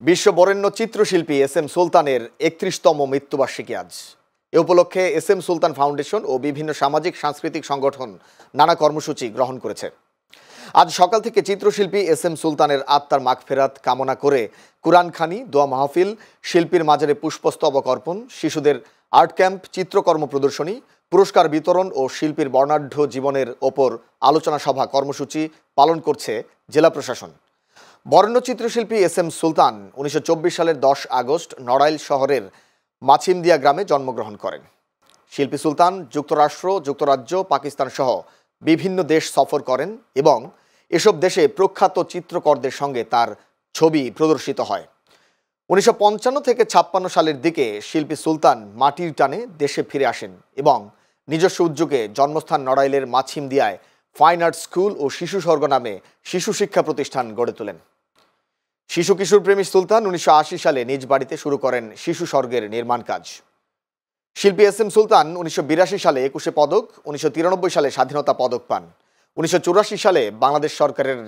বিশ্ব বরেণ্য চিত্রশিল্পী এস এম সুলতানের ৩১তম মৃত্যুবার্ষিকী আজ। এ উপলক্ষে এস এম সুলতান ফাউন্ডেশন ও বিভিন্ন সামাজিক সাংস্কৃতিক সংগঠন নানা কর্মসূচি গ্রহণ করেছে। আজ সকাল থেকে চিত্রশিল্পী এস এম সুলতানের আত্মার মাগফেরাত কামনা করে কুরআনখানি, দোয়া মাহফিল, শিল্পীর মাজারে পুষ্পস্তবক অর্পণ, শিশুদের আর্ট ক্যাম্প, চিত্রকর্ম প্রদর্শনী, পুরস্কার বিতরণ ও শিল্পীর বর্ণাঢ্য জীবনের ওপর আলোচনা সভা কর্মসূচি পালন করছে জেলা প্রশাসন। বরেণ্য চিত্রশিল্পী এস এম সুলতান ১৯২৪ সালের ১০ আগস্ট নড়াইল শহরের মাছিমদিয়া গ্রামে জন্মগ্রহণ করেন। শিল্পী সুলতান যুক্তরাষ্ট্র, যুক্তরাজ্য, পাকিস্তান সহ বিভিন্ন দেশ সফর করেন এবং এসব দেশে প্রখ্যাত চিত্রকরদের সঙ্গে তার ছবি প্রদর্শিত হয়। ১৯৫৫ থেকে ৫৬ সালের দিকে শিল্পী সুলতান মাটির টানে দেশে ফিরে আসেন এবং নিজস্ব উদ্যোগে জন্মস্থান নড়াইলের মাছিমদিয়ায় ফাইন আর্ট স্কুল ও শিশু স্বর্গ নামে শিশু শিক্ষা প্রতিষ্ঠান গড়ে তোলেন। শিশু কিশোর প্রেমী সুলতান ১৯৮০ সালে নিজ বাড়িতে শুরু করেন শিশু স্বর্গের নির্মাণ কাজ। শিল্পী এস এম সুলতান ১৯৮২ সালে ২১ পদক, ১৯৯৩ সালে স্বাধীনতা পদক পান, ১৯৮৪ সালে বাংলাদেশ সরকারের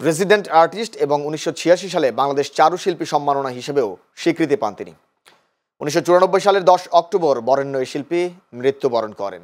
রেসিডেন্ট আর্টিস্ট এবং ১৯৮৬ সালে বাংলাদেশ চারুশিল্পী সম্মাননা হিসেবেও স্বীকৃতি পান তিনি। ১৯৯৪ সালের ১০ অক্টোবর বরেণ্য এই শিল্পী মৃত্যুবরণ করেন।